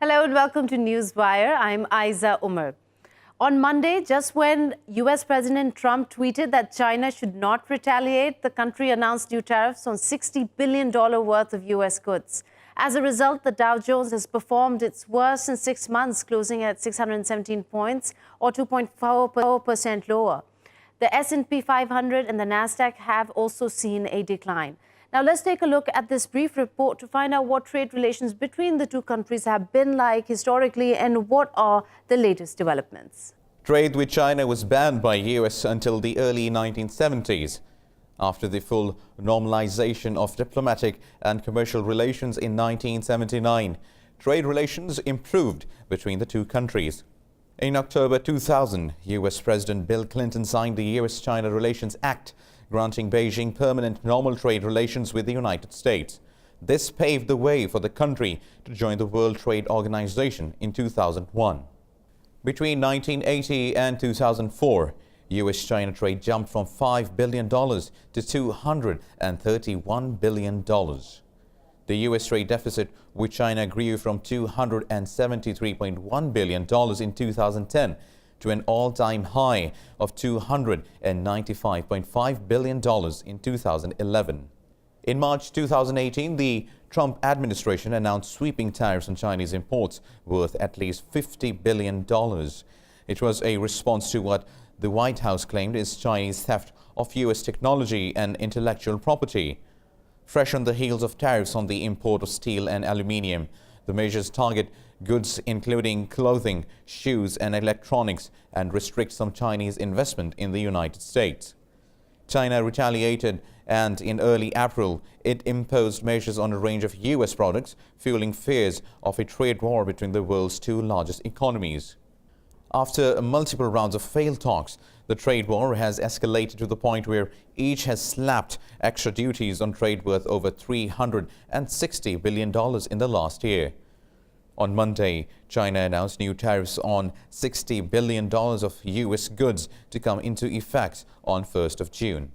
Hello and welcome to Newswire. I'm Ayza Omar. On Monday, just when US President Trump tweeted that China should not retaliate, the country announced new tariffs on $60 billion worth of US goods. As a result, the Dow Jones has performed its worst in 6 months, closing at 617 points or 2.4% lower. The S&P 500 and the Nasdaq have also seen a decline. Now, let's take a look at this brief report to find out what trade relations between the two countries have been like historically and what are the latest developments. Trade with China was banned by US until the early 1970s. After the full normalization of diplomatic and commercial relations in 1979, trade relations improved between the two countries. In October 2000, US President Bill Clinton signed the US-China Relations Act, granting Beijing permanent normal trade relations with the United States. This paved the way for the country to join the World Trade Organization in 2001. Between 1980 and 2004, US-China trade jumped from $5 billion to $231 billion. The US trade deficit with China grew from $273.1 billion in 2010 to an all-time high of $295.5 billion in 2011. In March 2018, the Trump administration announced sweeping tariffs on Chinese imports worth at least $50 billion. It was a response to what the White House claimed is Chinese theft of US technology and intellectual property. Fresh on the heels of tariffs on the import of steel and aluminium, the measures target goods including clothing, shoes and electronics and restrict some Chinese investment in the United States. China retaliated, and in early April, it imposed measures on a range of US products, fueling fears of a trade war between the world's two largest economies. After multiple rounds of failed talks, the trade war has escalated to the point where each has slapped extra duties on trade worth over $360 billion in the last year. On Monday, China announced new tariffs on $60 billion of US goods to come into effect on 1st of June.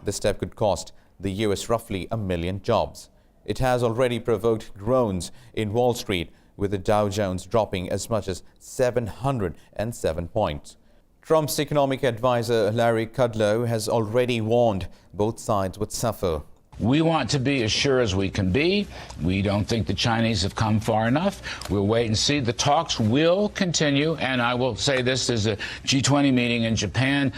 The step could cost the US roughly 1 million jobs. It has already provoked groans in Wall Street, with the Dow Jones dropping as much as 707 points. Trump's economic advisor Larry Kudlow has already warned both sides would suffer. We want to be as sure as we can be. We don't think the Chinese have come far enough. We'll wait and see. The talks will continue, and I will say this, there's a G20 meeting in Japan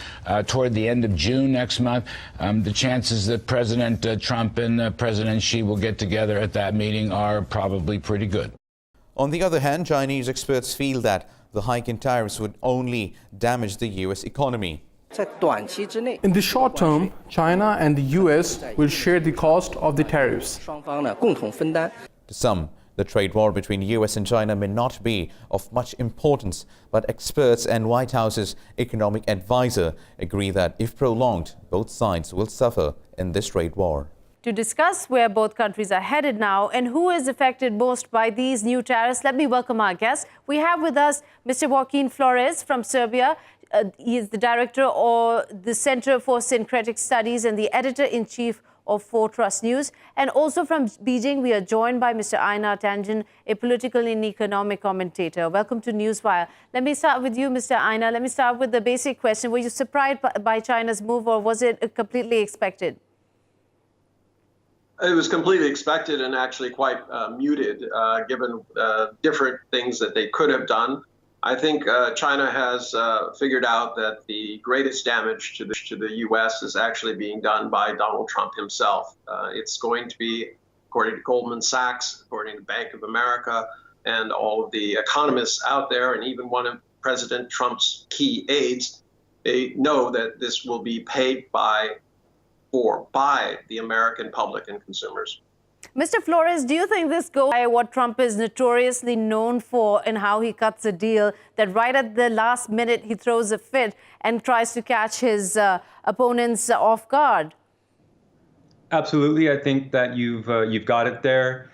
toward the end of June next month. The chances that President Trump and President Xi will get together at that meeting are probably pretty good. On the other hand, Chinese experts feel that the hike in tariffs would only damage the US economy. In the short term, China and the US will share the cost of the tariffs. To some, the trade war between US and China may not be of much importance, but experts and White House's economic advisor agree that if prolonged, both sides will suffer in this trade war. To discuss where both countries are headed now and who is affected most by these new tariffs, let me welcome our guests. We have with us Mr. Joaquin Flores from Serbia. He is the director of the Center for Syncretic Studies and the editor-in-chief of Fortress News. And also from Beijing, we are joined by Mr. Einar Tangen, a political and economic commentator. Welcome to Newswire. Let me start with you, Mr. Einar. Let me start with the basic question. Were you surprised by China's move, or was it completely expected? It was completely expected and actually quite muted, given different things that they could have done. I think China has figured out that the greatest damage to the U.S. is actually being done by Donald Trump himself. It's going to be, according to Goldman Sachs, according to Bank of America, and all of the economists out there, and even one of President Trump's key aides, they know that this will be paid by the American public and consumers. Mr. Flores, do you think this goes by what Trump is notoriously known for in how he cuts a deal, that right at the last minute he throws a fit and tries to catch his opponents off guard? Absolutely. I think that you've got it there.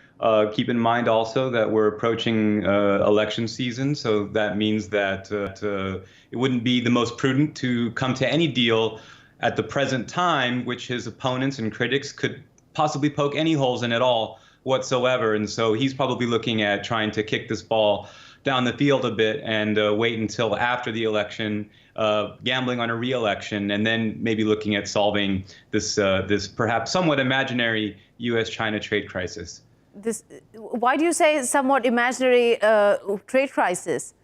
Keep in mind also that we're approaching election season, so that means that it wouldn't be the most prudent to come to any deal at the present time, which his opponents and critics could possibly poke any holes in at all whatsoever. And so he's probably looking at trying to kick this ball down the field a bit and wait until after the election, gambling on a re-election, and then maybe looking at solving this perhaps somewhat imaginary U.S.-China trade crisis. Why do you say somewhat imaginary trade crisis?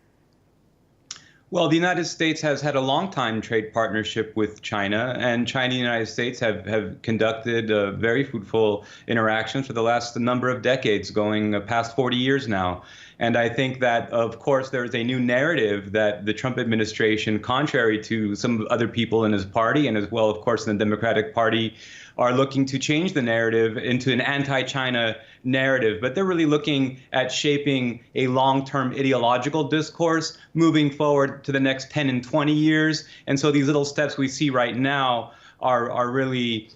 Well, the United States has had a long-time trade partnership with China, and China and the United States have conducted very fruitful interactions for the last number of decades, going past 40 years now. And I think that, of course, there is a new narrative that the Trump administration, contrary to some other people in his party, and as well, of course, in the Democratic Party, are looking to change the narrative into an anti-China narrative. But they're really looking at shaping a long-term ideological discourse moving forward to the next 10 and 20 years. And so these little steps we see right now are really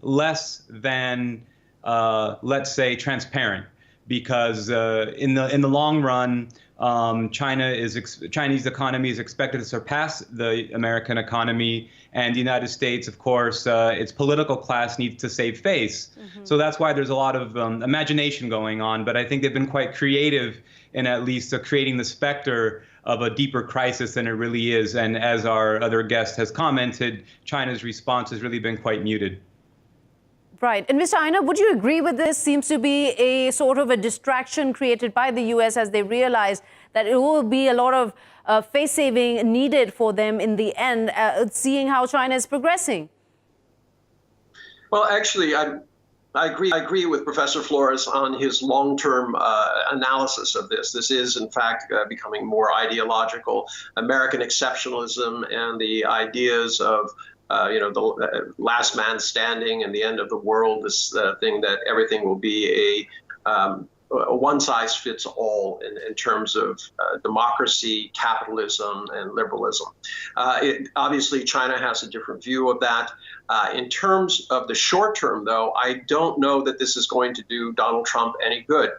less than, let's say, transparent. Because in the long run, Chinese economy is expected to surpass the American economy, and the United States, of course, its political class needs to save face. Mm-hmm. So that's why there's a lot of imagination going on. But I think they've been quite creative in at least creating the specter of a deeper crisis than it really is. And as our other guest has commented, China's response has really been quite muted. Right. And Mr. Einar, would you agree with this? Seems to be a sort of a distraction created by the U.S. as they realize that it will be a lot of face saving needed for them in the end, seeing how China is progressing. Well, actually, I agree with Professor Flores on his long-term analysis of this. This is, in fact, becoming more ideological. American exceptionalism and the ideas of the last man standing and the end of the world, this thing that everything will be a one-size-fits-all in terms of democracy, capitalism, and liberalism. Obviously, China has a different view of that. In terms of the short term, though, I don't know that this is going to do Donald Trump any good.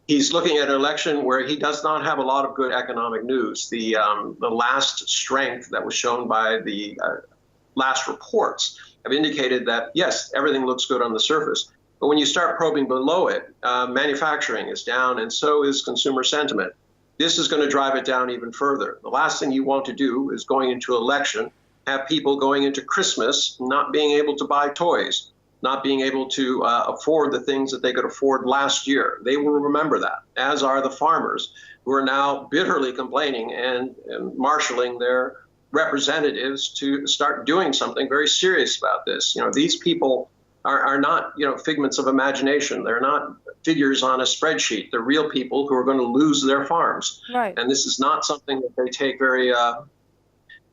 He's looking at an election where he does not have a lot of good economic news. The last strength that was shown by the last reports have indicated that, yes, everything looks good on the surface. But when you start probing below it, manufacturing is down and so is consumer sentiment. This is going to drive it down even further. The last thing you want to do is going into election, have people going into Christmas not being able to buy toys, not being able to afford the things that they could afford last year. They will remember that, as are the farmers who are now bitterly complaining and marshaling their representatives to start doing something very serious about this. These people are not, figments of imagination. They're not figures on a spreadsheet. They're real people who are going to lose their farms. Right. And this is not something that they take very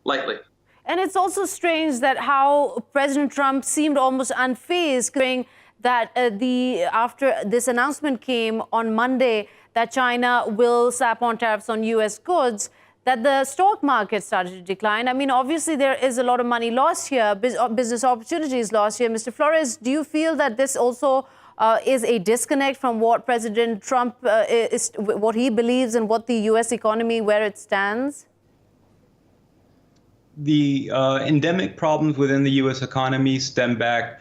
lightly. And it's also strange that how President Trump seemed almost unfazed, considering that after this announcement came on Monday that China will slap on tariffs on U.S. goods, that the stock market started to decline. I mean, obviously, there is a lot of money lost here, business opportunities lost here. Mr. Flores, do you feel that this also is a disconnect from what President Trump what he believes and what the U.S. economy, where it stands? The endemic problems within the U.S. economy stem back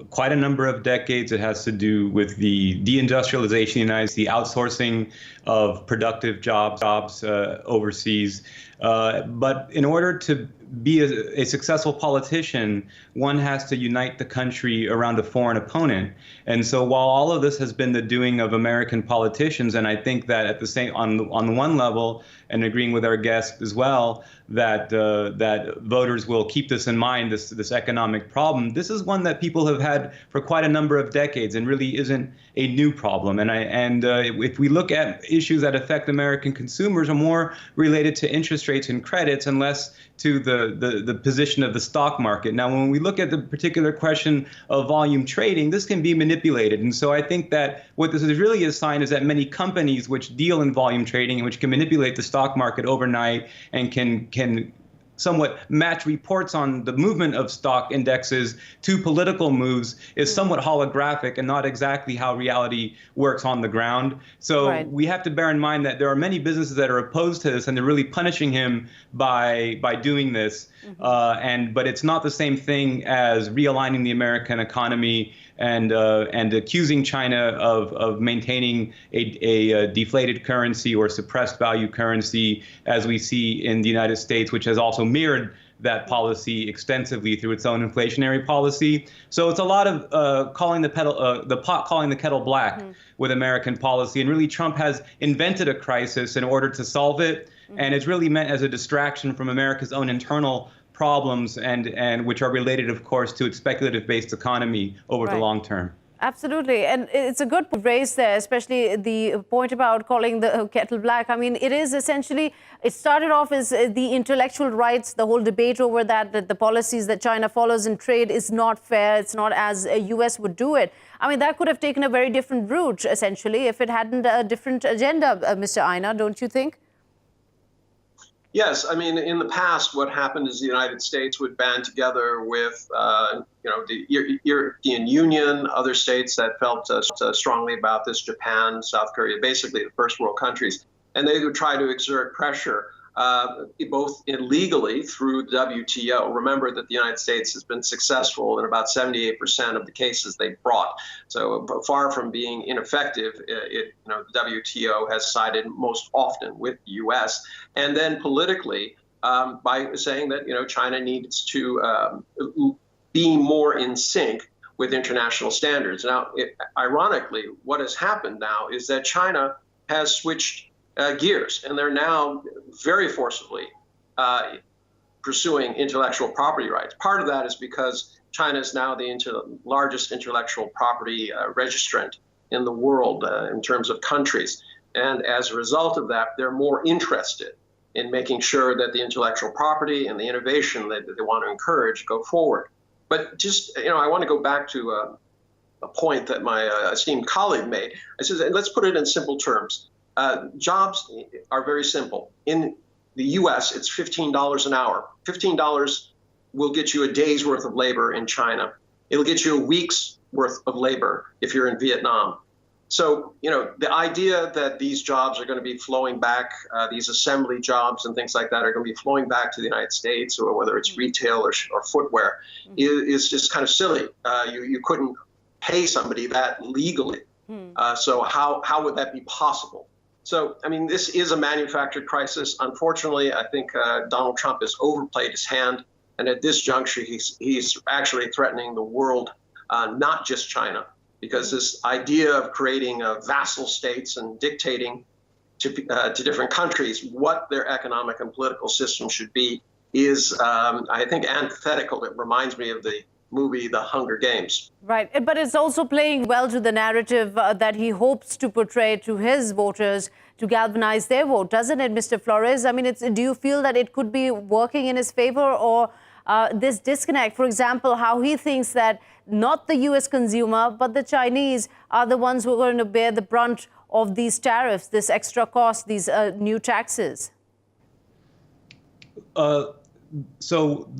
quite a number of decades. It has to do with the deindustrialization of the United States, the outsourcing of productive jobs overseas. But in order to be a successful politician, one has to unite the country around a foreign opponent. And so while all of this has been the doing of American politicians, and I think that at the same on the one level, and agreeing with our guest as well, that that voters will keep this in mind, this economic problem. This is one that people have had for quite a number of decades and really isn't a new problem. And if we look at issues that affect American consumers, are more related to interest rates and credits and less to the position of the stock market. Now, when we look at the particular question of volume trading, this can be manipulated. And so I think that what this is really a sign is that many companies which deal in volume trading and which can manipulate the stock market overnight and can somewhat match reports on the movement of stock indexes to political moves is somewhat holographic and not exactly how reality works on the ground. So we have to bear in mind that there are many businesses that are opposed to this, and they're really punishing him by doing this. But it's not the same thing as realigning the American economy and accusing China of maintaining a deflated currency or suppressed value currency, as we see in the United States, which has also mirrored that policy extensively through its own inflationary policy. So it's a lot of the pot calling the kettle black with American policy. And really, Trump has invented a crisis in order to solve it. And it's really meant as a distraction from America's own internal problems, and which are related, of course, to its speculative-based economy over the long term. Absolutely. And it's a good raise there, especially the point about calling the kettle black. I mean, it is essentially, it started off as the intellectual rights, the whole debate over that the policies that China follows in trade is not fair. It's not as a U.S. would do it. I mean, that could have taken a very different route, essentially, if it hadn't a different agenda, Mr. Einar, don't you think? Yes, I mean, in the past, what happened is the United States would band together with, the European Union, other states that felt strongly about this, Japan, South Korea, basically the first world countries, and they would try to exert pressure, both illegally through the WTO. Remember that the United States has been successful in about 78% of the cases they brought. So far from being ineffective, the WTO has sided most often with the U.S. And then politically, by saying that China needs to be more in sync with international standards. Now, ironically, what has happened now is that China has switched gears, and they're now very forcibly pursuing intellectual property rights. Part of that is because China is now the largest intellectual property registrant in the world in terms of countries. And as a result of that, they're more interested in making sure that the intellectual property and the innovation that they want to encourage go forward. But just, I want to go back to a point that my esteemed colleague made. I said, let's put it in simple terms. Jobs are very simple. In the U.S., it's $15 an hour. $15 will get you a day's worth of labor in China. It'll get you a week's worth of labor if you're in Vietnam. So, the idea that these jobs are going to be flowing back, these assembly jobs and things like that are going to be flowing back to the United States, or whether it's retail or footwear, is just kind of silly. You couldn't pay somebody that legally. So how would that be possible? So, I mean, this is a manufactured crisis. Unfortunately, I think Donald Trump has overplayed his hand. And at this juncture, he's actually threatening the world, not just China, because this idea of creating vassal states and dictating to different countries what their economic and political system should be is, I think, antithetical. It reminds me of the movie The Hunger Games. Right, but it's also playing well to the narrative that he hopes to portray to his voters to galvanize their vote, doesn't it, Mr. Flores? I mean, do you feel that it could be working in his favor, or this disconnect, for example, how he thinks that not the U.S. consumer, but the Chinese are the ones who are going to bear the brunt of these tariffs, this extra cost, these new taxes? So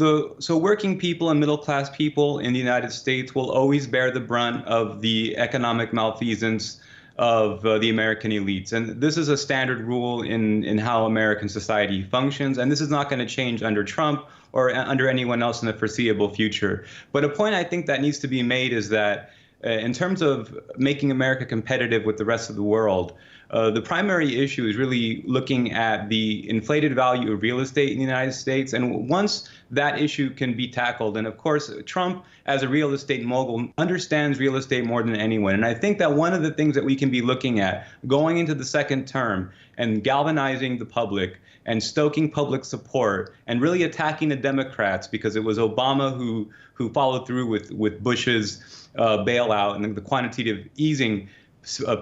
working people and middle-class people in the United States will always bear the brunt of the economic malfeasance of the American elites. And this is a standard rule in how American society functions. And this is not going to change under Trump or under anyone else in the foreseeable future. But a point I think that needs to be made is that in terms of making America competitive with the rest of the world, the primary issue is really looking at the inflated value of real estate in the United States. And once that issue can be tackled, and of course, Trump, as a real estate mogul, understands real estate more than anyone. And I think that one of the things that we can be looking at going into the second term and galvanizing the public and stoking public support and really attacking the Democrats, because it was Obama who followed through with Bush's bailout and the quantitative easing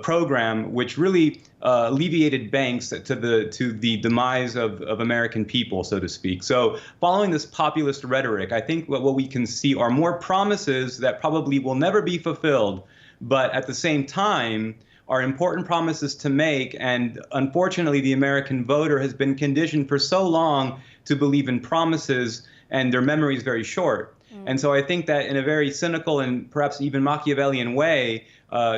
program, which really alleviated banks to the demise of American people, so to speak. So following this populist rhetoric, I think what we can see are more promises that probably will never be fulfilled, but at the same time are important promises to make. And unfortunately, the American voter has been conditioned for so long to believe in promises, and their memory is very short. And so I think that in a very cynical and perhaps even Machiavellian way,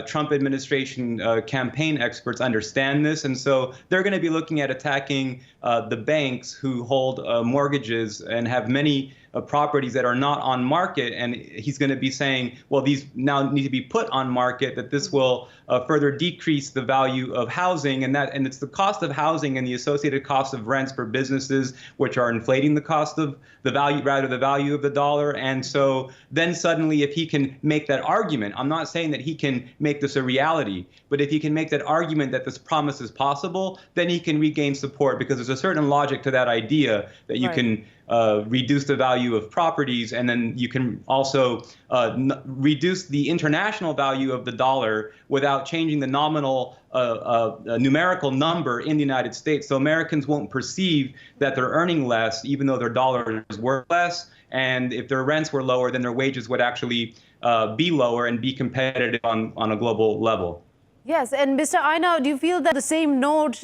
Trump administration campaign experts understand this. And so they're going to be looking at attacking the banks who hold mortgages and have many properties that are not on market. And he's going to be saying, well, these now need to be put on market, that this will further decrease the value of housing. And it's the cost of housing and the associated cost of rents for businesses, which are inflating the cost of the value of the dollar. And so then suddenly, if he can make that argument, I'm not saying that he can make this a reality, but if he can make that argument that this promise is possible, then he can regain support, because there's a certain logic to that idea that you can reduce the value of properties, and then you can also reduce the international value of the dollar without changing the nominal numerical number in the United States. So Americans won't perceive that they're earning less, even though their dollar is worth less. And if their rents were lower, then their wages would actually be lower and be competitive on a global level. Yes, and Mr. Einar, do you feel that the same note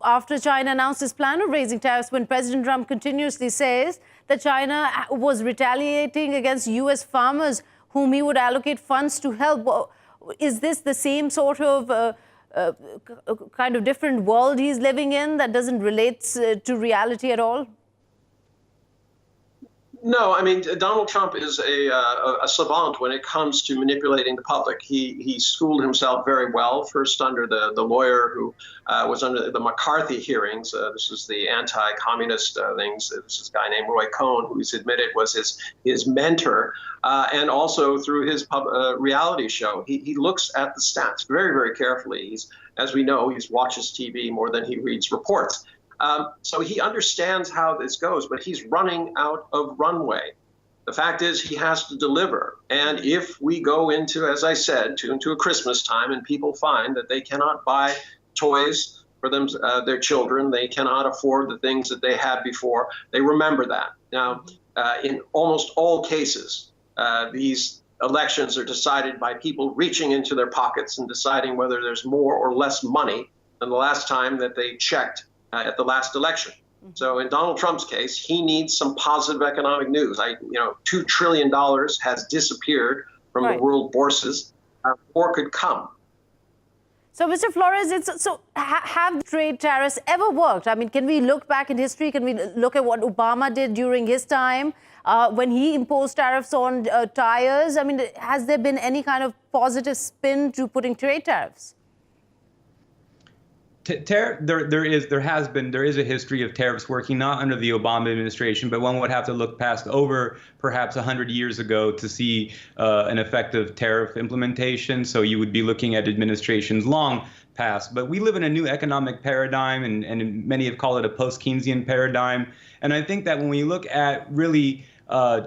after China announced its plan of raising tariffs, when President Trump continuously says that China was retaliating against U.S. farmers whom he would allocate funds to help? Is this the same sort of kind of different world he's living in that doesn't relate to reality at all? No, I mean, Donald Trump is a savant when it comes to manipulating the public. He schooled himself very well, first under the lawyer who was under the McCarthy hearings. This is the anti-communist things. This is a guy named Roy Cohn, who he's admitted was his mentor, and also through his reality show. He looks at the stats very, very carefully. As we know, he watches TV more than he reads reports. So he understands how this goes, but he's running out of runway. The fact is, he has to deliver. And if we go into, as I said, into a Christmas time and people find that they cannot buy toys for their children, they cannot afford the things that they had before, they remember that. Now, in almost all cases, these elections are decided by people reaching into their pockets and deciding whether there's more or less money than the last time that they checked at the last election. So in Donald Trump's case, he needs some positive economic news. $2 trillion has disappeared from the world bourses. More could come. So, Mr. Flores, have trade tariffs ever worked? I mean, can we look back in history? Can we look at what Obama did during his time when he imposed tariffs on tires? I mean, has there been any kind of positive spin to putting trade tariffs? There is a history of tariffs working, not under the Obama administration, but one would have to look past over perhaps 100 years ago to see an effective tariff implementation. So you would be looking at administrations long past. But we live in a new economic paradigm, and many have called it a post-Keynesian paradigm. And I think that when we look at really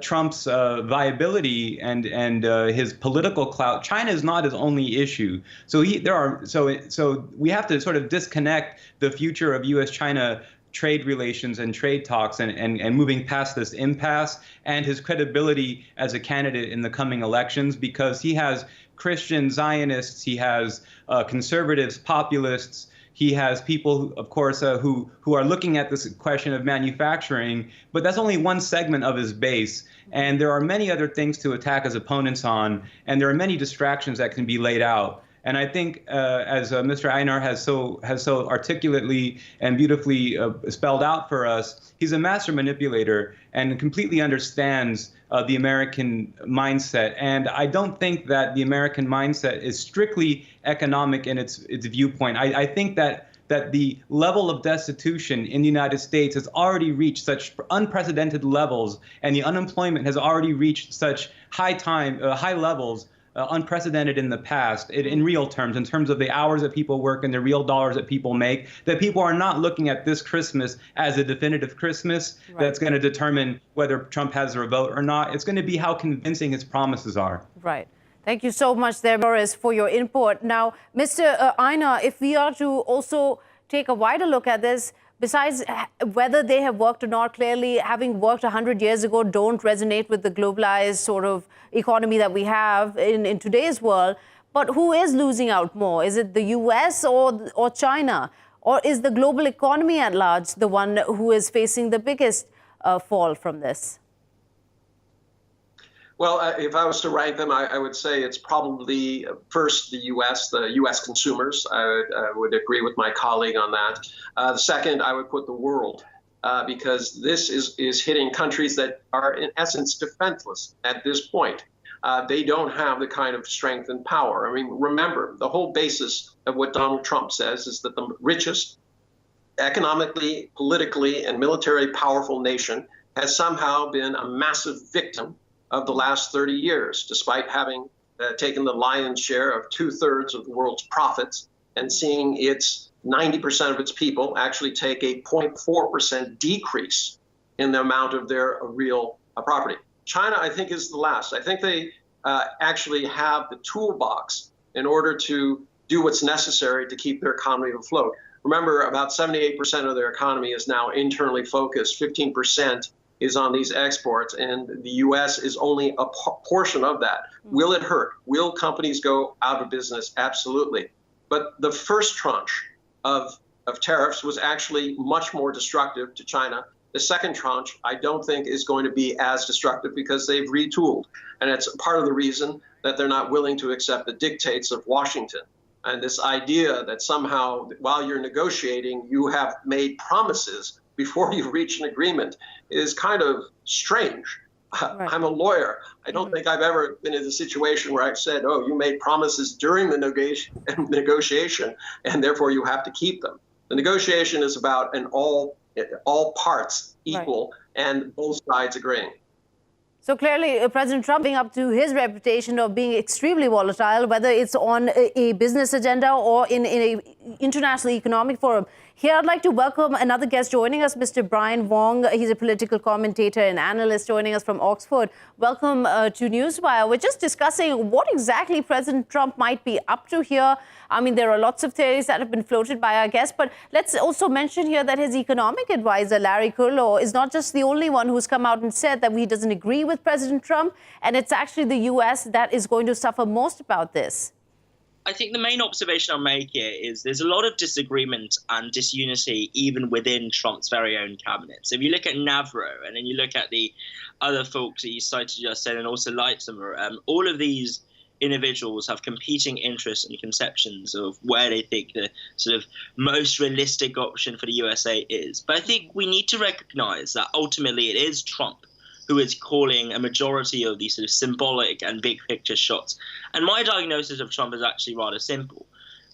Trump's viability and his political clout, China is not his only issue. So we have to sort of disconnect the future of U.S.-China trade relations and trade talks and moving past this impasse and his credibility as a candidate in the coming elections, because he has Christian Zionists, he has conservatives, populists. He has people, of course, who are looking at this question of manufacturing, but that's only one segment of his base. And there are many other things to attack his opponents on, and there are many distractions that can be laid out. And I think, as Mr. Einar has so articulately and beautifully spelled out for us, he's a master manipulator and completely understands the American mindset. And I don't think that the American mindset is strictly economic in its viewpoint. I think that the level of destitution in the United States has already reached such unprecedented levels, and the unemployment has already reached such high levels, unprecedented in the past, in real terms, in terms of the hours that people work and the real dollars that people make, that people are not looking at this Christmas as a definitive Christmas that's going to determine whether Trump has their vote or not. It's going to be how convincing his promises are. Right. Thank you so much there, Boris, for your input. Now, Mr. Einar, if we are to also take a wider look at this, besides whether they have worked or not, clearly having worked 100 years ago don't resonate with the globalized sort of economy that we have in today's world. But who is losing out more? Is it the US or China? Or is the global economy at large the one who is facing the biggest fall from this? Well, if I was to rank them, I would say it's probably first the U.S. consumers. I would agree with my colleague on that. The second, I would put the world, because this is hitting countries that are in essence defenseless at this point. They don't have the kind of strength and power. I mean, remember, the whole basis of what Donald Trump says is that the richest, economically, politically, and militarily powerful nation has somehow been a massive victim of the last 30 years, despite having taken the lion's share of 2/3 of the world's profits and seeing its 90% of its people actually take a 0.4% decrease in the amount of their real property. China, I think, is the last. I think they actually have the toolbox in order to do what's necessary to keep their economy afloat. Remember, about 78% of their economy is now internally focused. 15% is on these exports, and the U.S. is only a portion of that. Will it hurt? Will companies go out of business? Absolutely. But the first tranche of tariffs was actually much more destructive to China. The second tranche, I don't think, is going to be as destructive because they've retooled. And it's part of the reason that they're not willing to accept the dictates of Washington. And this idea that somehow, while you're negotiating, you have made promises before you reach an agreement is kind of strange. Right. I'm a lawyer. I don't think I've ever been in a situation where I've said, oh, you made promises during the negotiation, and therefore you have to keep them. The negotiation is about an all parts equal, right, and both sides agreeing. So clearly, President Trump being up to his reputation of being extremely volatile, whether it's on a business agenda or in an international economic forum. Here, I'd like to welcome another guest joining us, Mr. Brian Wong. He's a political commentator and analyst joining us from Oxford. Welcome to Newswire. We're just discussing what exactly President Trump might be up to here. I mean, there are lots of theories that have been floated by our guests, but let's also mention here that his economic advisor, Larry Kudlow, is not just the only one who's come out and said that he doesn't agree with President Trump, and it's actually the U.S. that is going to suffer most about this. I think the main observation I'll make here is there's a lot of disagreement and disunity even within Trump's very own cabinet. So if you look at Navarro and then you look at the other folks that you cited just then and also Lightsomer, all of these individuals have competing interests and conceptions of where they think the sort of most realistic option for the USA is. But I think we need to recognize that ultimately it is Trump who is calling a majority of these sort of symbolic and big picture shots. And my diagnosis of Trump is actually rather simple.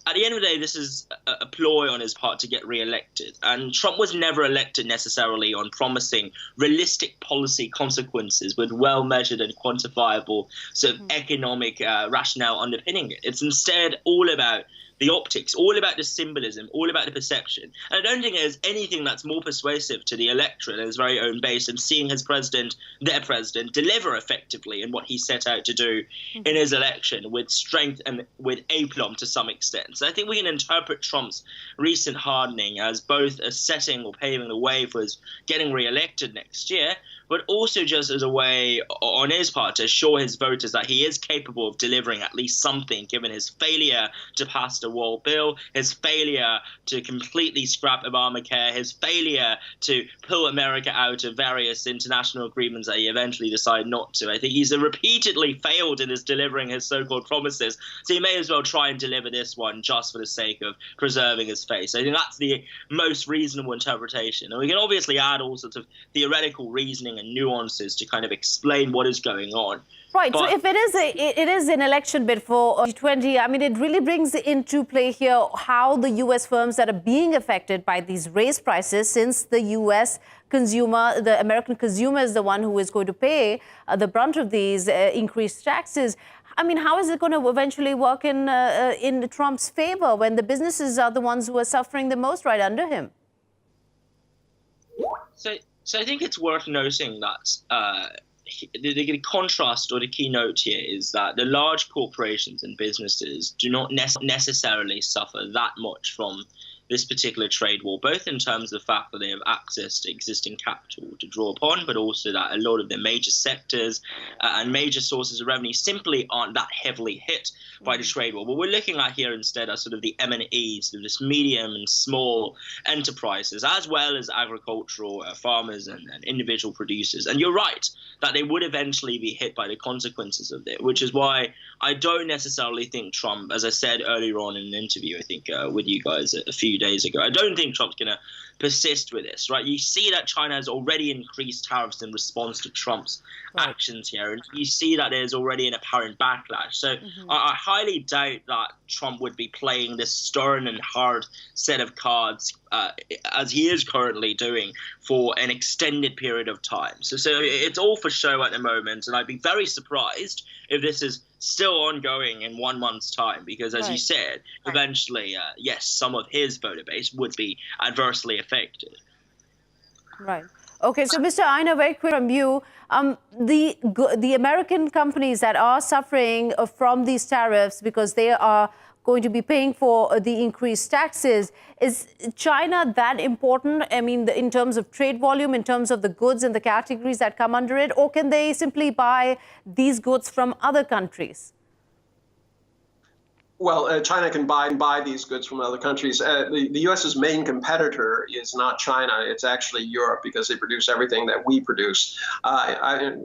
At the end of the day, this is a ploy on his part to get re-elected. And Trump was never elected necessarily on promising realistic policy consequences with well-measured and quantifiable sort of economic rationale underpinning it. It's instead all about the optics, all about the symbolism, all about the perception. And I don't think there's anything that's more persuasive to the electorate and his very own base than seeing his president, their president, deliver effectively in what he set out to do in his election with strength and with aplomb to some extent. So I think we can interpret Trump's recent hardening as both a setting or paving the way for his getting re-elected next year, but also just as a way on his part to assure his voters that he is capable of delivering at least something, given his failure to pass the wall bill, his failure to completely scrap Obamacare, his failure to pull America out of various international agreements that he eventually decided not to. I think he's repeatedly failed in his delivering his so-called promises, so he may as well try and deliver this one just for the sake of preserving his face. I think that's the most reasonable interpretation. And we can obviously add all sorts of theoretical reasoning and nuances to kind of explain what is going on. Right. But so if it is an election bid for G20, I mean, it really brings into play here how the U.S. firms that are being affected by these raised prices, since the U.S. consumer, the American consumer is the one who is going to pay the brunt of these increased taxes. I mean, how is it going to eventually work in Trump's favor when the businesses are the ones who are suffering the most right under him? So I think it's worth noting that the contrast or the keynote here is that the large corporations and businesses do not necessarily suffer that much from this particular trade war, both in terms of the fact that they have access to existing capital to draw upon, but also that a lot of their major sectors and major sources of revenue simply aren't that heavily hit by the trade war. What we're looking at here instead are sort of the M&Es, sort of this medium and small enterprises, as well as agricultural farmers and individual producers. And you're right that they would eventually be hit by the consequences of it, which is why I don't necessarily think Trump, as I said earlier on in an interview, I think with you guys a few days ago, I don't think Trump's going to persist with this, right? You see that China has already increased tariffs in response to Trump's actions here, and you see that there's already an apparent backlash. So I highly doubt that Trump would be playing this stern and hard set of cards as he is currently doing for an extended period of time. So it's all for show at the moment, and I'd be very surprised if this is still ongoing in 1 month's time, because as you said, eventually, yes, some of his voter base would be adversely affected. Right. Okay, so Mr. Einar, very quick from you. The American companies that are suffering from these tariffs because they are going to be paying for the increased taxes, is China that important? I mean, in terms of trade volume, in terms of the goods and the categories that come under it, or can they simply buy these goods from other countries? Well, China can buy these goods from other countries. The U.S.'s main competitor is not China. It's actually Europe, because they produce everything that we produce.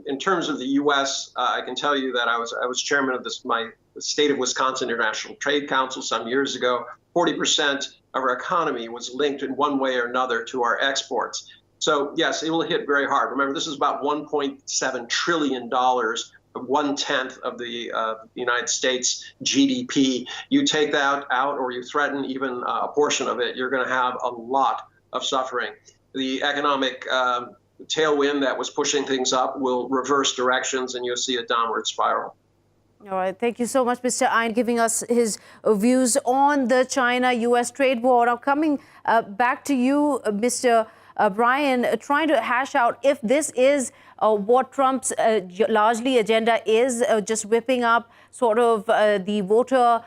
In terms of the U.S., I can tell you that I was chairman of my state of Wisconsin International Trade Council some years ago. 40% of our economy was linked in one way or another to our exports. So, yes, it will hit very hard. Remember, this is about $1.7 trillion, 1/10 of the United States GDP. You take that out, or you threaten even a portion of it, you're going to have a lot of suffering. The economic tailwind that was pushing things up will reverse directions, and you'll see a downward spiral. All right. Thank you so much, Mr. Einar, giving us his views on the China-U.S. trade war. Now, coming back to you, Mr. Brian, trying to hash out if this is what Trump's largely agenda is, just whipping up sort of the voter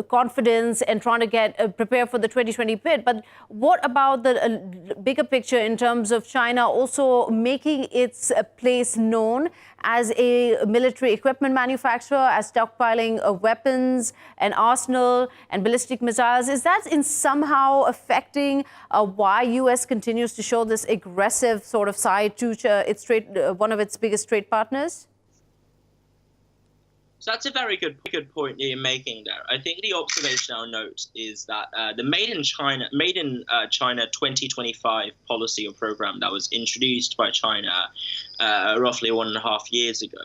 confidence and trying to get prepared for the 2020 bid. But what about the bigger picture in terms of China also making its place known as a military equipment manufacturer, as stockpiling weapons and arsenal and ballistic missiles? Is that in somehow affecting why U.S. continues to show this aggressive sort of side to its one of its biggest trade partners? So that's a very good point that you're making there. I think the observation I'll note is that the Made in China 2025 policy or program that was introduced by China roughly 1.5 years ago,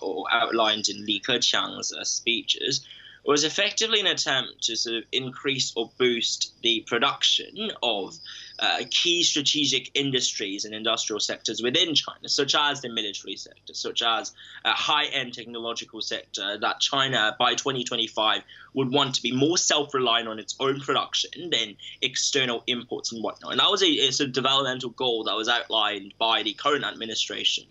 or outlined in Li Keqiang's speeches, was effectively an attempt to sort of increase or boost the production of key strategic industries and industrial sectors within China, such as the military sector, such as a high-end technological sector that China, by 2025, would want to be more self-reliant on its own production than external imports and whatnot. And that was a sort of developmental goal that was outlined by the current administration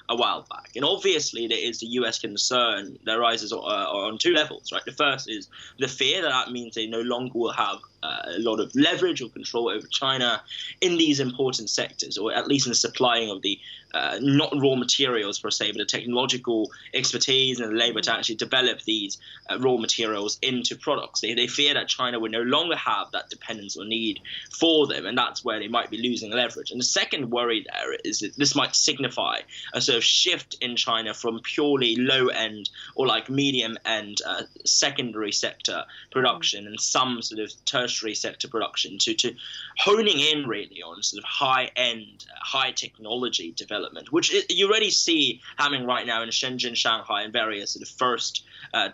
a while back. And obviously there is the US concern that arises on two levels, right? The first is the fear that means they no longer will have a lot of leverage or control over China in these important sectors, or at least in the supplying of the not raw materials per se, but the technological expertise and the labor to actually develop these raw materials into products. They fear that China would no longer have that dependence or need for them, and that's where they might be losing leverage. And the second worry there is that this might signify a sort of shift in China from purely low-end or like medium-end secondary sector production and some sort of tertiary sector production to honing in really on sort of high-end, high-technology development, which you already see happening right now in Shenzhen, Shanghai, and various sort of first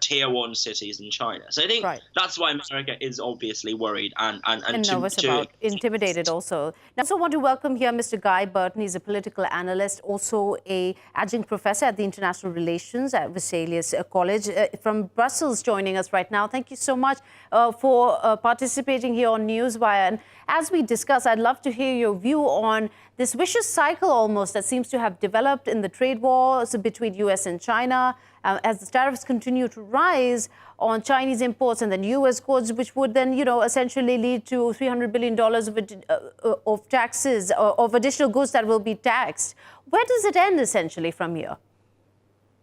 tier one cities in China. So I think that's why America is obviously worried and nervous about, intimidated also. Now, I also want to welcome here Mr. Guy Burton. He's a political analyst, also a adjunct professor at the International Relations at Vesalius College from Brussels, joining us right now. Thank you so much for participating here on Newswire. And as we discuss, I'd love to hear your view on this vicious cycle almost that seems to have developed in the trade wars between US and China as the tariffs continue to rise on Chinese imports and then US goods, which would then, essentially lead to $300 billion of taxes, of additional goods that will be taxed. Where does it end essentially from here?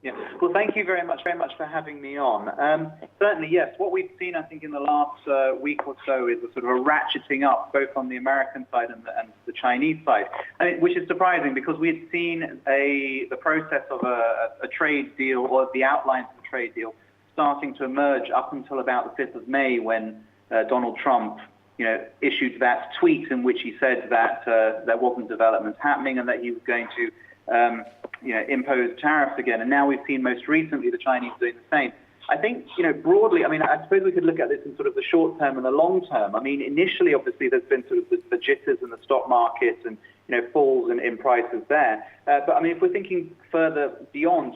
Yeah. Well, thank you very much for having me on. Certainly, yes. What we've seen, I think, in the last week or so is a sort of a ratcheting up, both on the American side and the Chinese side, which is surprising because we had seen the process of a trade deal, or the outlines of the trade deal, starting to emerge up until about the 5th of May, when Donald Trump, issued that tweet in which he said that there wasn't development happening and that he was going to impose tariffs again. And now we've seen most recently the Chinese doing the same. I think, broadly, I suppose we could look at this in sort of the short term and the long term. Initially, obviously, there's been sort of the jitters in the stock market and, falls in prices there. But if we're thinking further beyond,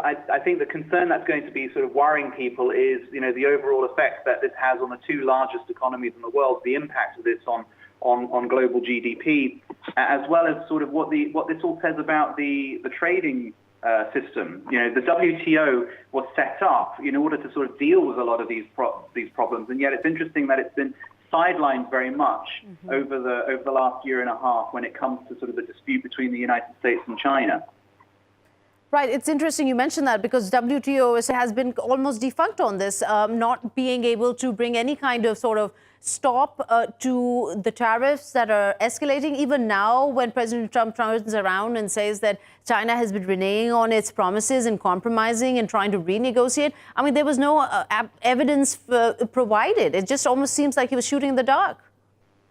I think the concern that's going to be sort of worrying people is, the overall effect that this has on the two largest economies in the world, the impact of this on global GDP, as well as sort of what this all says about the trading system. The WTO was set up in order to sort of deal with a lot of these problems, and yet it's interesting that it's been sidelined very much over the last year and a half when it comes to sort of the dispute between the United States and China. Right. It's interesting you mentioned that because WTO has been almost defunct on this, not being able to bring any kind of sort of stop to the tariffs that are escalating. Even now, when President Trump turns around and says that China has been reneging on its promises and compromising and trying to renegotiate, there was no evidence provided. It just almost seems like he was shooting in the dark.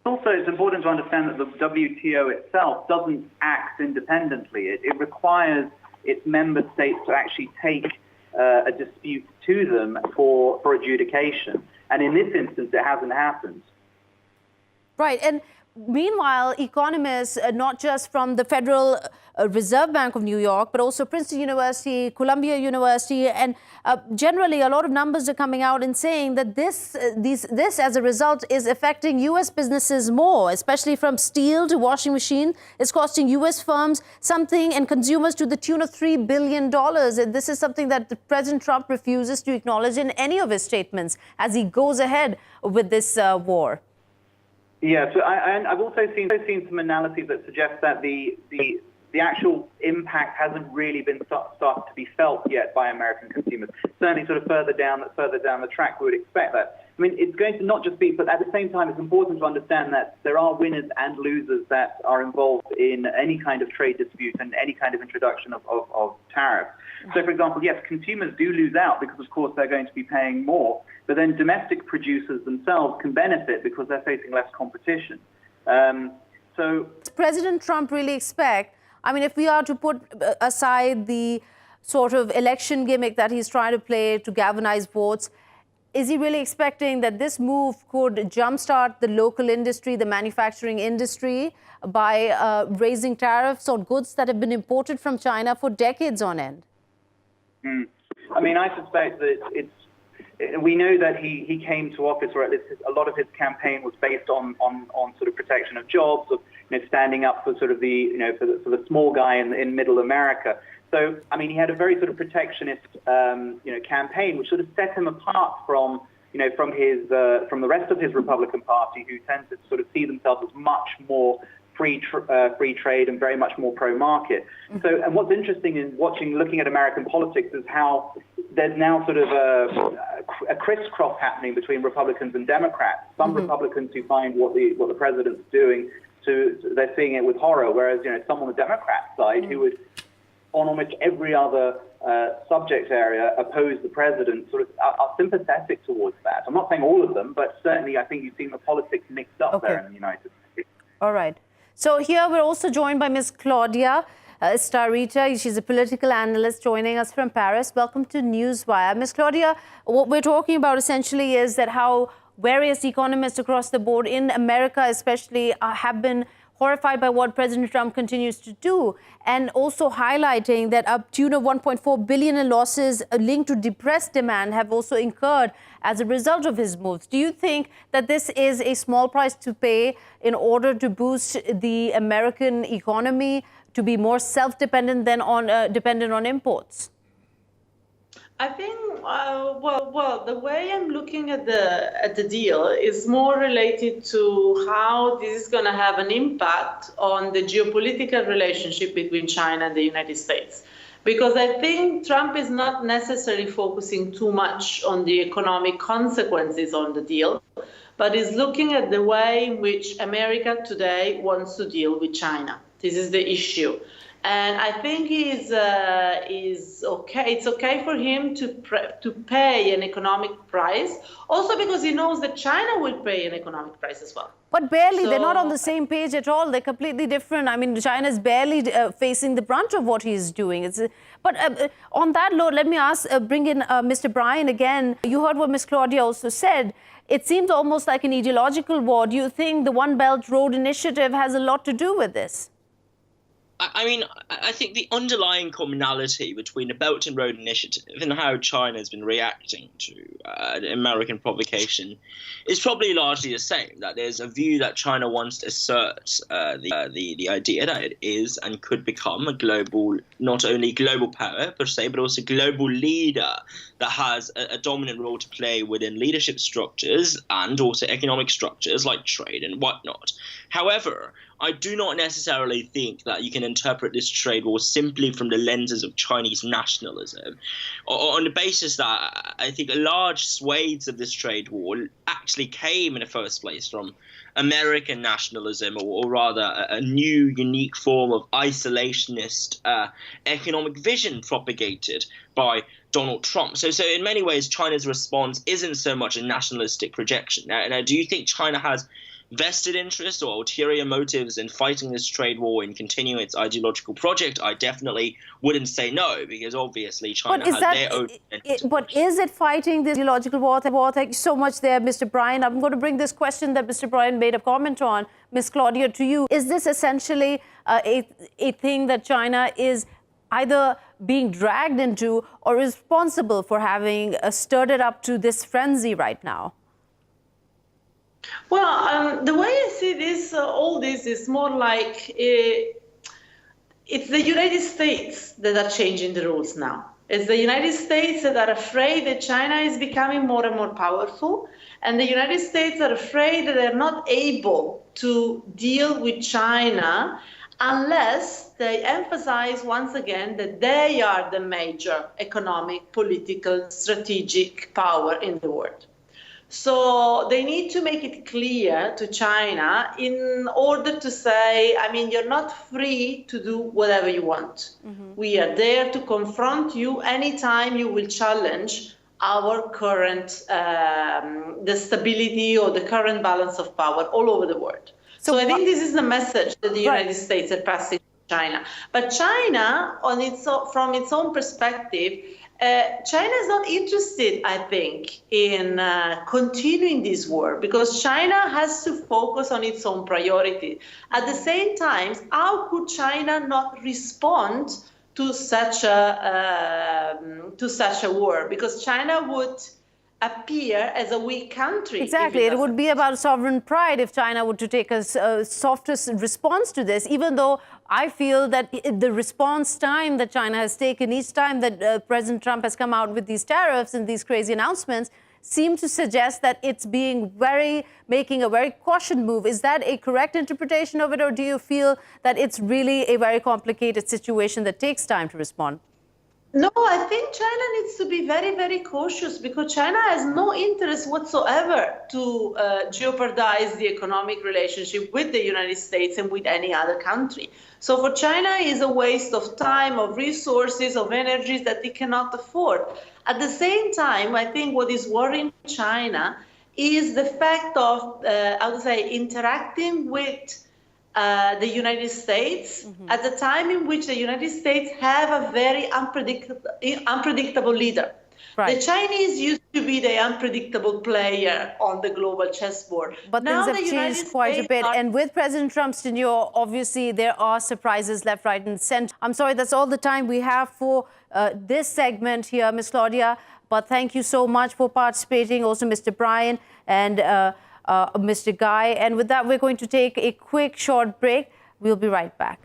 Also, it's important to understand that the WTO itself doesn't act independently. It requires its member states to actually take a dispute to them for adjudication. And in this instance, it hasn't happened. Right. And meanwhile, economists, not just from the Federal Reserve Bank of New York, but also Princeton University, Columbia University, and generally a lot of numbers are coming out and saying that this, as a result, is affecting U.S. businesses more, especially from steel to washing machine. It's costing U.S. firms something and consumers to the tune of $3 billion. And this is something that President Trump refuses to acknowledge in any of his statements as he goes ahead with this war. Yeah, so I've also seen some analyses that suggest that the actual impact hasn't really been started to be felt yet by American consumers. Certainly, sort of further down the track, we would expect that. It's going to not just be, but at the same time, it's important to understand that there are winners and losers that are involved in any kind of trade dispute and any kind of introduction of tariffs. So, for example, yes, consumers do lose out because, of course, they're going to be paying more. But then domestic producers themselves can benefit because they're facing less competition. So, does President Trump really expect, if we are to put aside the sort of election gimmick that he's trying to play to galvanize votes, is he really expecting that this move could jumpstart the local industry, the manufacturing industry, by raising tariffs on goods that have been imported from China for decades on end? I suspect that we know that he came to office, or at least a lot of his campaign was based on sort of protection of jobs, of standing up for sort of for the small guy in middle America. So he had a very sort of protectionist campaign, which sort of set him apart from from the rest of his Republican Party, who tends to sort of see themselves as much more free trade and very much more pro-market. So, and what's interesting in looking at American politics is how there's now sort of a crisscross happening between Republicans and Democrats. Some Republicans who find what the president's doing, they're seeing it with horror, whereas some on the Democrat side who would, on almost every other subject area, oppose the president, sort of are sympathetic towards that. I'm not saying all of them, but certainly I think you've seen the politics mixed up there in the United States. All right. So here we're also joined by Ms. Claudia Astarita. She's a political analyst joining us from Paris. Welcome to Newswire. Ms. Claudia, what we're talking about essentially is that how various economists across the board in America especially have been horrified by what President Trump continues to do, and also highlighting that up to $1.4 billion in losses linked to depressed demand have also incurred as a result of his moves. Do you think that this is a small price to pay in order to boost the American economy to be more self-dependent than dependent on imports? I think, well, the way I'm looking at the deal is more related to how this is going to have an impact on the geopolitical relationship between China and the United States. Because I think Trump is not necessarily focusing too much on the economic consequences on the deal, but is looking at the way in which America today wants to deal with China. This is the issue. And I think is okay. It's okay for him to pay an economic price, also because he knows that China will pay an economic price as well. But barely. They're not on the same page at all. They're completely different. I mean, China is barely facing the brunt of what he's doing. But on that note, let me bring in Mr. Brian again. You heard what Ms. Claudia also said. It seems almost like an ideological war. Do you think the One Belt Road Initiative has a lot to do with this? I mean, I think the underlying commonality between the Belt and Road Initiative and how China has been reacting to American provocation is probably largely the same. That there's a view that China wants to assert the idea that it is and could become a global, not only global power per se, but also global leader that has a dominant role to play within leadership structures and also economic structures like trade and whatnot. However, I do not necessarily think that you can interpret this trade war simply from the lenses of Chinese nationalism, or on the basis that I think large swathes of this trade war actually came in the first place from American nationalism, or rather a new, unique form of isolationist economic vision propagated by Donald Trump. So in many ways, China's response isn't so much a nationalistic projection. Now, do you think China has vested interest or ulterior motives in fighting this trade war and continuing its ideological project? I definitely wouldn't say no, because obviously China has their own interest. But is it fighting this ideological war? Thank you so much there, Mr. Brian. I'm going to bring this question that Mr. Brian made a comment on, Ms. Claudia, to you. Is this essentially a thing that China is either being dragged into or responsible for having stirred it up to this frenzy right now? Well, the way I see this, all this is more like it's the United States that are changing the rules now. It's the United States that are afraid that China is becoming more and more powerful, and the United States are afraid that they're not able to deal with China unless they emphasize once again that they are the major economic, political, strategic power in the world. So they need to make it clear to China in order to say, I mean, you're not free to do whatever you want. Mm-hmm. We are there to confront you anytime you will challenge our current, the stability or the current balance of power all over the world. So I think this is the message that the United States are passing to China. But China, from its own perspective, China is not interested, I think, in continuing this war, because China has to focus on its own priority. At the same time, how could China not respond to such a war? Because China would appear as a weak country. Exactly. It would be about sovereign pride if China were to take a softest response to this, even though I feel that the response time that China has taken each time that President Trump has come out with these tariffs and these crazy announcements seem to suggest that it's making a very cautious move. Is that a correct interpretation of it, or do you feel that it's really a very complicated situation that takes time to respond? No, I think China needs to be very, very cautious, because China has no interest whatsoever to jeopardize the economic relationship with the United States and with any other country. So for China, it's a waste of time, of resources, of energies that it cannot afford. At the same time, I think what is worrying China is the fact of, I would say, interacting with the United States at the time in which the United States have a very unpredictable leader. Right. The Chinese used to be the unpredictable player on the global chessboard. But now things have changed quite a bit. And with President Trump's tenure, obviously, there are surprises left, right, and center. I'm sorry, that's all the time we have for this segment here, Ms. Claudia. But thank you so much for participating. Also, Mr. Brian and Mr. Guy. And with that, we're going to take a quick, short break. We'll be right back.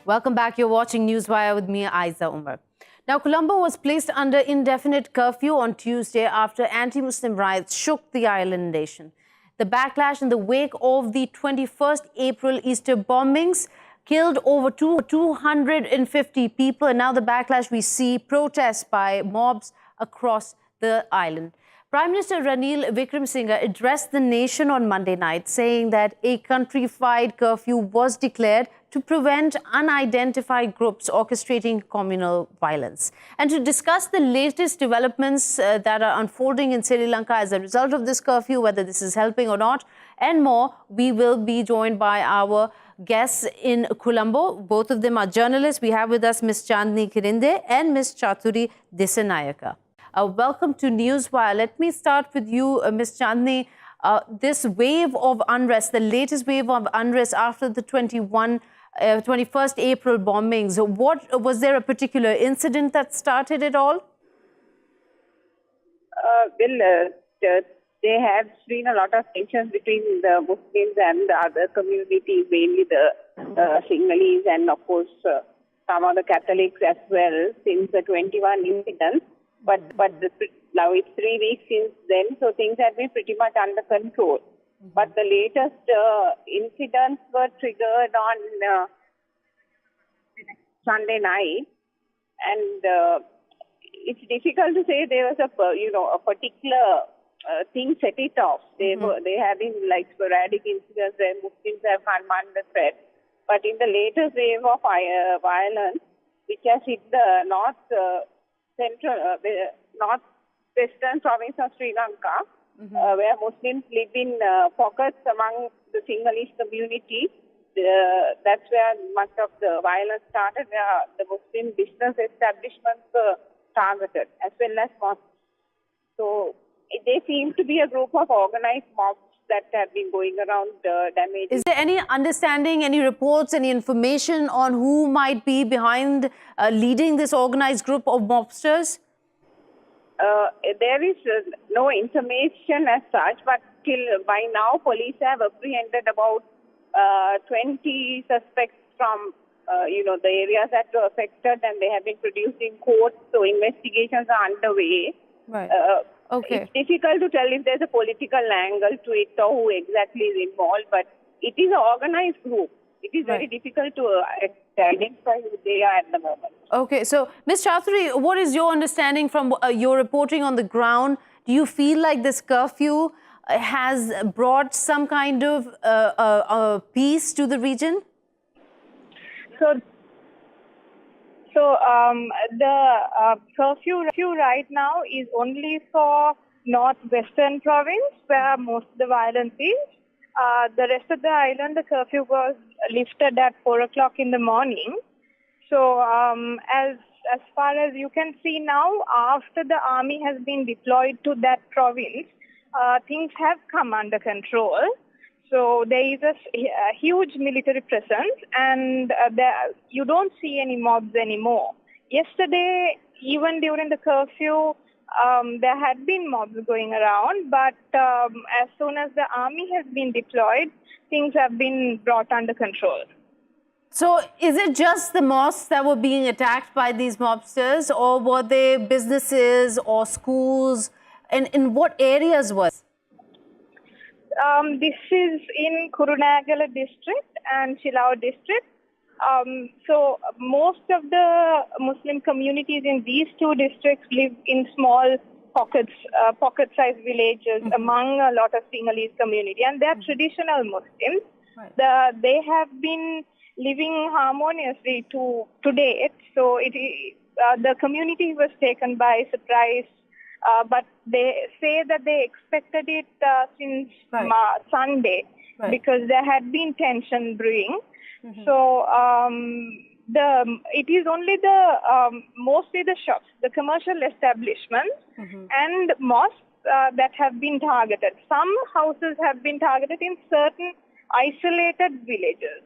Welcome back. You're watching Newswire with me, Ayza Omar. Now, Colombo was placed under indefinite curfew on Tuesday after anti-Muslim riots shook the island nation. The backlash in the wake of the 21st April Easter bombings killed over 250 people. And now the backlash, we see protests by mobs across the island. Prime Minister Ranil Wickremesinghe addressed the nation on Monday night, saying that a countrywide curfew was declared to prevent unidentified groups orchestrating communal violence. And to discuss the latest developments that are unfolding in Sri Lanka as a result of this curfew, whether this is helping or not, and more, we will be joined by our guests in Colombo. Both of them are journalists. We have with us Ms. Chandani Kirinde and Ms. Chathuri Dissanayake. Welcome to Newswire. Let me start with you, Ms. Chandani. This wave of unrest, the latest wave of unrest after the 21st April bombings, was there a particular incident that started it all? They have seen a lot of tensions between the Muslims and the other communities, mainly the Sinhalese and, of course, some of the Catholics as well, since the 21 incidents. But now it's 3 weeks since then, so things have been pretty much under control. But the latest incidents were triggered on Sunday night, and it's difficult to say there was a particular thing set it off. They have been like sporadic incidents where Muslims have come under threat. But in the latest wave of violence, which has hit the northwestern province of Sri Lanka, where Muslims live in pockets among the Sinhalese community. That's where much of the violence started, where the Muslim business establishments were targeted, as well as mosques. So they seem to be a group of organized mobs that have been going around damaging. Is there any understanding, any reports, any information on who might be behind leading this organized group of mobsters? There is no information as such, but till by now, police have apprehended about 20 suspects from, the areas that were affected, and they have been produced in court. So investigations are underway. Right. Okay. It's difficult to tell if there's a political angle to it or who exactly is involved, but it is an organized group. It is very difficult to identify who they are at the moment. Okay, so Ms. Chathuri, what is your understanding from your reporting on the ground? Do you feel like this curfew has brought some kind of peace to the region? So the curfew right now is only for northwestern province, where most of the violence is. The rest of the island, the curfew was lifted at 4 o'clock in the morning. So as far as you can see now, after the army has been deployed to that province, things have come under control. So there is a huge military presence, and you don't see any mobs anymore. Yesterday, even during the curfew, there had been mobs going around, but as soon as the army has been deployed, things have been brought under control. So is it just the mosques that were being attacked by these mobsters, or were they businesses or schools? And in what areas was it? This is in Kurunegala district and Chilao district. So most of the Muslim communities in these two districts live in small pocket-sized villages among a lot of Sinhalese community, and they are traditional Muslims. Right. They have been living harmoniously to date. So the community was taken by surprise. But they say that they expected it since Sunday. because there had been tension brewing. So it is only mostly the shops, the commercial establishments and mosques that have been targeted. Some houses have been targeted in certain isolated villages.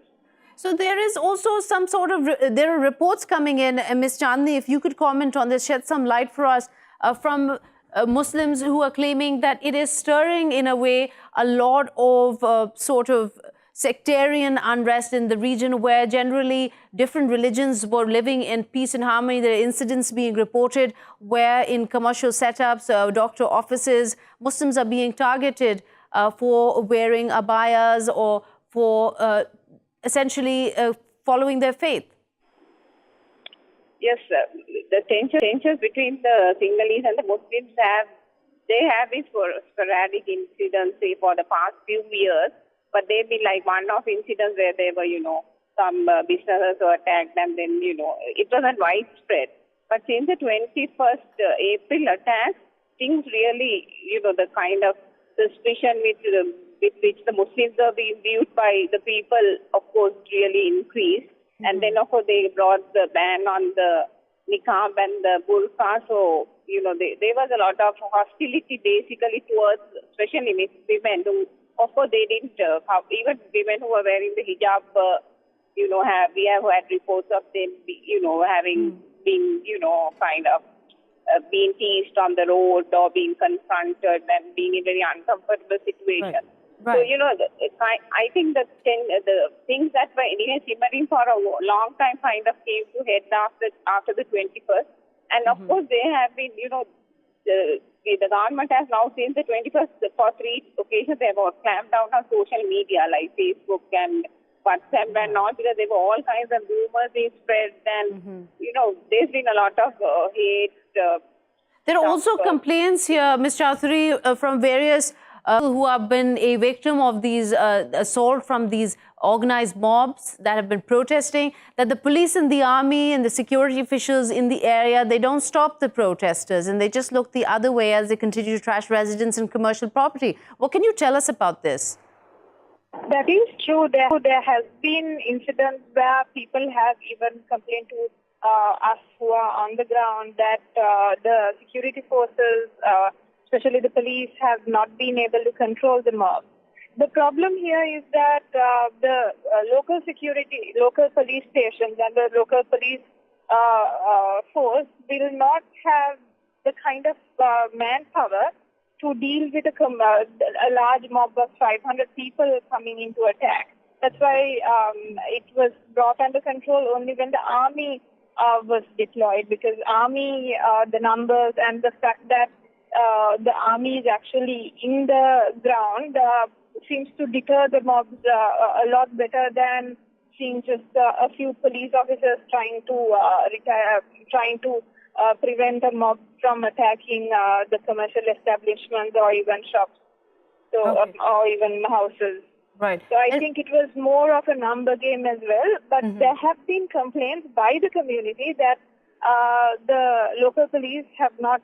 So there is also some sort of, there are reports coming in, Ms. Chandani, if you could comment on this, shed some light for us, from Muslims who are claiming that it is stirring in a way a lot of sort of sectarian unrest in the region where generally different religions were living in peace and harmony. There are incidents being reported where in commercial setups, doctor offices, Muslims are being targeted for wearing abayas or for essentially following their faith. Yes, the tensions between the Sinhalese and the Muslims have been sporadic incidents, say, for the past few years. But they've been like one-off incidents where there were, some businesses were attacked and then, it wasn't widespread. But since the 21st April attack, things really, the kind of suspicion with which the Muslims are being viewed by the people, of course, really increased. And then, of course, they brought the ban on the niqab and the burqa. So, there was a lot of hostility basically towards, especially women who, of course, they didn't, even women who were wearing the hijab, we have had reports of them, having been, kind of being teased on the road or being confronted and being in a very uncomfortable situation. Right. So, I think that the things that were anyway simmering for a long time kind of came to head after the 21st. And of course, they have been, the government has now, since the 21st, for 3 occasions, they have clamped down on social media like Facebook and WhatsApp and all, because there were all kinds of rumors being spread. And, there's been a lot of hate. There are also complaints here, Ms. Chathuri, from various who have been a victim of these assault from these organized mobs that have been protesting, that the police and the army and the security officials in the area, they don't stop the protesters and they just look the other way as they continue to trash residents and commercial property. What can you tell us about this? That is true. There has been incidents where people have even complained to us who are on the ground that the security forces, especially the police, have not been able to control the mob. The problem here is that the local police stations and the local police force will not have the kind of manpower to deal with a large mob of 500 people coming into attack. That's why it was brought under control only when the army was deployed, because army, the numbers and the fact that the army is actually in the ground seems to deter the mobs a lot better than seeing just a few police officers trying to prevent a mob from attacking the commercial establishments or even shops, or even houses. Right. So I think it was more of a number game as well, but there have been complaints by the community that the local police have not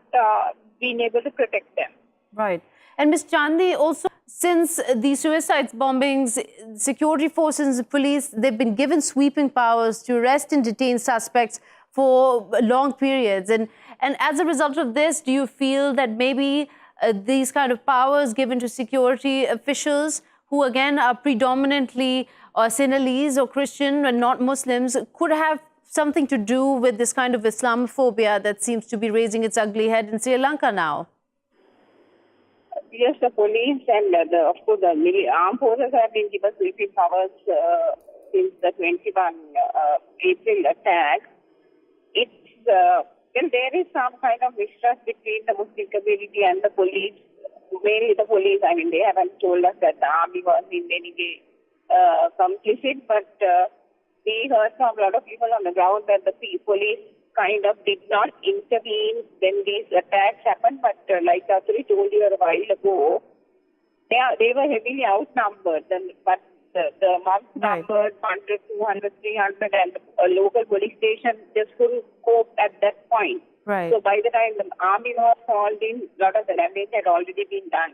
been able to protect them. Right. And Ms. Chandani, also since the suicide bombings, security forces and police, they've been given sweeping powers to arrest and detain suspects for long periods. And as a result of this, do you feel that maybe these kind of powers given to security officials, who again are predominantly Sinhalese or Christian and not Muslims, could have something to do with this kind of Islamophobia that seems to be raising its ugly head in Sri Lanka now? Yes, the police and of course the armed forces have been given sweeping powers since the 21 April attack. It's well, there is some kind of mistrust between the Muslim community and the police. Mainly the police. I mean, they haven't told us that the army was in any way complicit, but we heard from a lot of people on the ground that the police kind of did not intervene when these attacks happened. But like Chathuri told you a while ago, they were heavily outnumbered. But the mobs numbered 100, 200, 300, and a local police station just couldn't cope at that point. Right. So by the time the army was called in, a lot of the damage had already been done.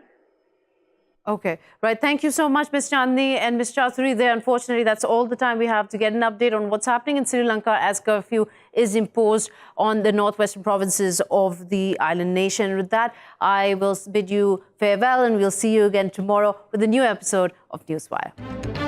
Okay, right. Thank you so much, Ms. Chandani and Ms. Chathuri. There, unfortunately, that's all the time we have to get an update on what's happening in Sri Lanka as curfew is imposed on the northwestern provinces of the island nation. With that, I will bid you farewell, and we'll see you again tomorrow with a new episode of Newswire.